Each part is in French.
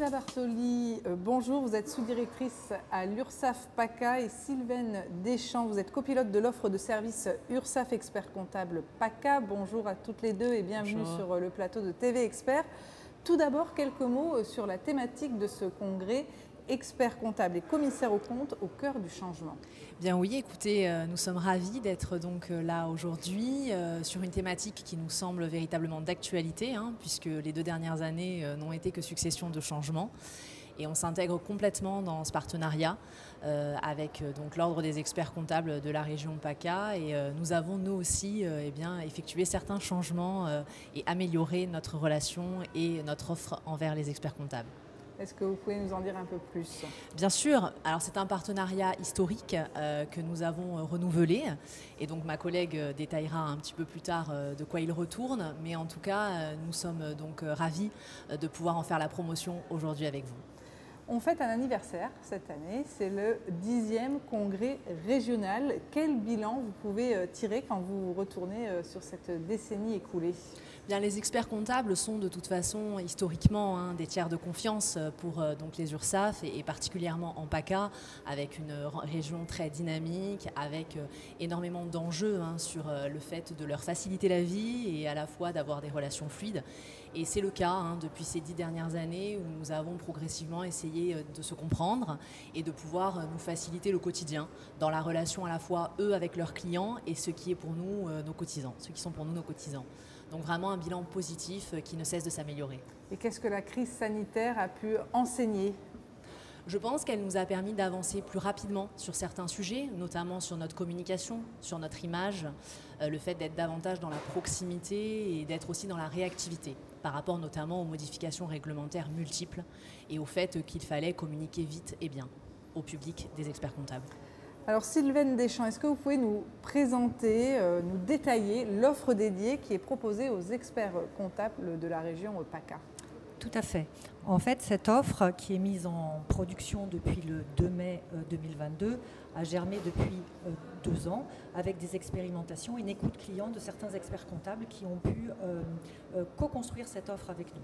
Elisa Bartoli, bonjour, vous êtes sous-directrice à l'URSSAF PACA, et Sylvaine Deschamps, vous êtes copilote de l'offre de service URSSAF Expert Comptable PACA. Bonjour à toutes les deux et bienvenue sur le plateau de TV Expert. Tout d'abord, quelques mots sur la thématique de ce congrès, experts comptables et commissaires aux comptes au cœur du changement. Bien oui, écoutez, nous sommes ravis d'être donc là aujourd'hui sur une thématique qui nous semble véritablement d'actualité, puisque les 2 dernières années n'ont été que succession de changements. Et on s'intègre complètement dans ce partenariat avec donc l'Ordre des experts comptables de la région PACA. Et nous avons, nous aussi, effectué certains changements et amélioré notre relation et notre offre envers les experts comptables. Est-ce que vous pouvez nous en dire un peu plus? Bien sûr. Alors c'est un partenariat historique que nous avons renouvelé. Et donc ma collègue détaillera un petit peu plus tard de quoi il retourne. Mais en tout cas, nous sommes donc ravis de pouvoir en faire la promotion aujourd'hui avec vous. On fête un anniversaire cette année, c'est le 10e congrès régional. Quel bilan vous pouvez tirer quand vous retournez sur cette décennie écoulée? Bien, les experts comptables sont de toute façon historiquement des tiers de confiance pour donc les URSSAF et particulièrement en PACA, avec une région très dynamique, avec énormément d'enjeux sur le fait de leur faciliter la vie et à la fois d'avoir des relations fluides. Et c'est le cas depuis ces 10 dernières années où nous avons progressivement essayé de se comprendre et de pouvoir nous faciliter le quotidien dans la relation à la fois eux avec leurs clients et ce qui est pour nous nos cotisants, ceux qui sont pour nous nos cotisants. Donc vraiment un bilan positif qui ne cesse de s'améliorer. Et qu'est-ce que la crise sanitaire a pu enseigner ? Je pense qu'elle nous a permis d'avancer plus rapidement sur certains sujets, notamment sur notre communication, sur notre image, le fait d'être davantage dans la proximité et d'être aussi dans la réactivité, par rapport notamment aux modifications réglementaires multiples et au fait qu'il fallait communiquer vite et bien au public des experts comptables. Alors Sylvaine Deschamps, est-ce que vous pouvez nous présenter, nous détailler l'offre dédiée qui est proposée aux experts comptables de la région PACA ? Tout à fait. En fait, cette offre qui est mise en production depuis le 2 mai 2022 a germé depuis 2 ans avec des expérimentations et une écoute client de certains experts comptables qui ont pu co-construire cette offre avec nous.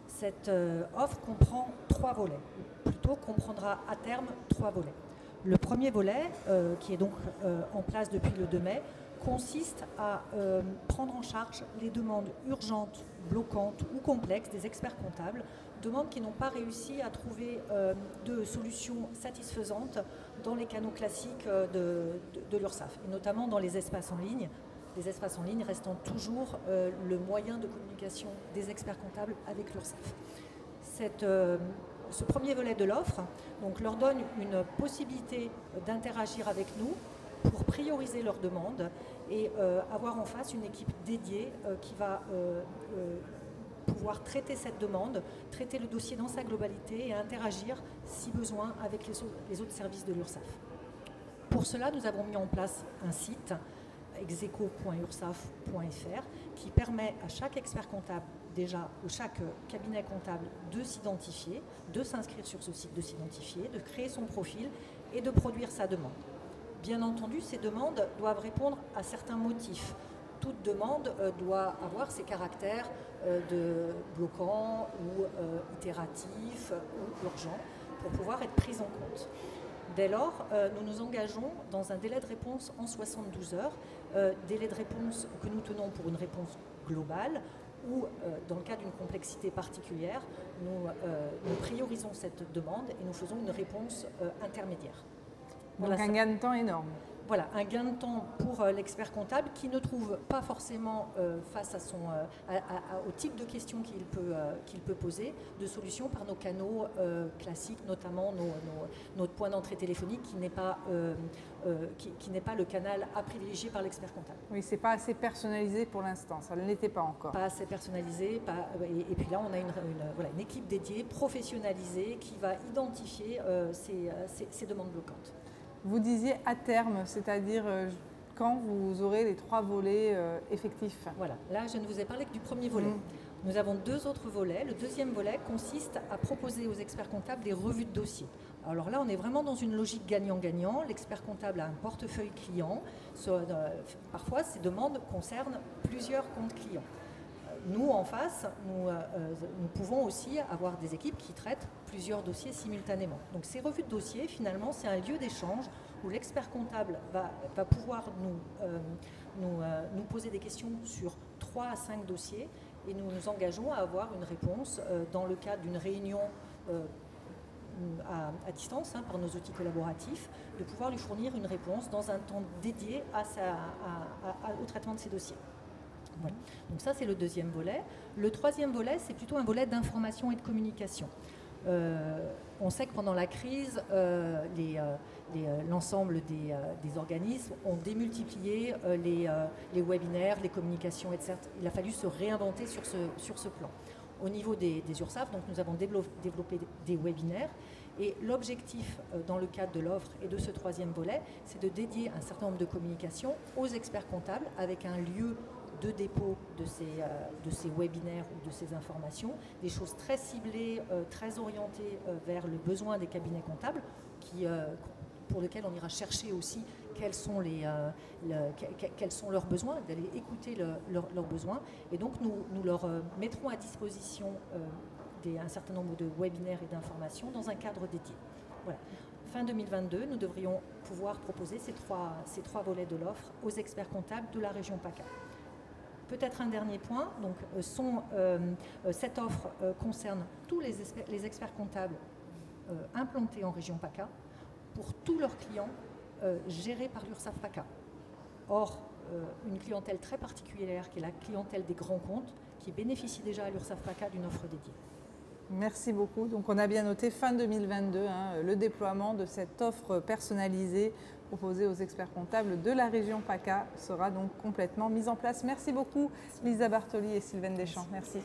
Cette offre comprend 3 volets, ou plutôt comprendra à terme 3 volets. Le premier volet, qui est donc en place depuis le 2 mai, consiste à prendre en charge les demandes urgentes, bloquantes ou complexes des experts comptables, demandes qui n'ont pas réussi à trouver de solutions satisfaisantes dans les canaux classiques de l'URSSAF, et notamment dans les espaces en ligne. Les espaces en ligne restant toujours le moyen de communication des experts comptables avec l'URSSAF. Ce premier volet de l'offre leur donne une possibilité d'interagir avec nous pour prioriser leurs demandes et avoir en face une équipe dédiée qui va pouvoir traiter cette demande, traiter le dossier dans sa globalité et interagir, si besoin, avec les autres services de l'URSSAF. Pour cela, nous avons mis en place un site, execo.ursaf.fr, qui permet à chaque expert comptable, déjà, ou chaque cabinet comptable, de s'identifier, de s'inscrire sur ce site, de s'identifier, de créer son profil et de produire sa demande. Bien entendu, ces demandes doivent répondre à certains motifs. Toute demande doit avoir ses caractères de bloquant ou itératif ou urgent pour pouvoir être prise en compte. Dès lors, nous nous engageons dans un délai de réponse en 72 heures, délai de réponse que nous tenons pour une réponse globale ou, dans le cas d'une complexité particulière, nous priorisons cette demande et nous faisons une réponse intermédiaire. Donc un gain de temps énorme. Voilà, un gain de temps pour l'expert comptable qui ne trouve pas forcément face au type de questions qu'il peut poser, de solutions par nos canaux classiques, notamment notre point d'entrée téléphonique qui n'est pas le canal à privilégier par l'expert comptable. Oui, c'est pas assez personnalisé pour l'instant, ça ne l'était pas encore. Pas assez personnalisé, et puis là on a une équipe dédiée, professionnalisée, qui va identifier ces demandes bloquantes. Vous disiez à terme, c'est-à-dire quand vous aurez les 3 volets effectifs. Voilà, là je ne vous ai parlé que du premier volet. Nous avons 2 autres volets. Le deuxième volet consiste à proposer aux experts comptables des revues de dossiers. Alors là, on est vraiment dans une logique gagnant-gagnant. L'expert comptable a un portefeuille client. Parfois, ces demandes concernent plusieurs comptes clients. Nous, en face, nous pouvons aussi avoir des équipes qui traitent plusieurs dossiers simultanément. Donc ces revues de dossiers, finalement, c'est un lieu d'échange où l'expert comptable va pouvoir nous poser des questions sur 3 à 5 dossiers et nous nous engageons à avoir une réponse dans le cadre d'une réunion à distance par nos outils collaboratifs, de pouvoir lui fournir une réponse dans un temps dédié au traitement de ces dossiers. Voilà. Donc ça, c'est le deuxième volet. Le troisième volet, c'est plutôt un volet d'information et de communication. On sait que pendant la crise, l'ensemble des organismes ont démultiplié les webinaires, les communications, etc. Il a fallu se réinventer sur ce plan. Au niveau des URSSAF, donc nous avons développé des webinaires et l'objectif dans le cadre de l'offre et de ce troisième volet, c'est de dédier un certain nombre de communications aux experts comptables avec un lieu de dépôt de ces webinaires ou de ces informations, des choses très ciblées, très orientées vers le besoin des cabinets comptables pour lesquels on ira chercher aussi quels sont leurs besoins, d'aller écouter leurs besoins. Et donc, nous leur mettrons à disposition un certain nombre de webinaires et d'informations dans un cadre dédié. Voilà. Fin 2022, nous devrions pouvoir proposer ces trois volets de l'offre aux experts comptables de la région PACA. Peut-être un dernier point, donc, cette offre concerne tous les experts comptables implantés en région PACA pour tous leurs clients gérés par l'URSSAF PACA. Or, une clientèle très particulière qui est la clientèle des grands comptes qui bénéficie déjà à l'URSSAF PACA d'une offre dédiée. Merci beaucoup. Donc on a bien noté fin 2022 le déploiement de cette offre personnalisée proposée aux experts comptables de la région PACA sera donc complètement mise en place. Merci beaucoup Lisa Bartoli et Sylvaine Deschamps. Merci.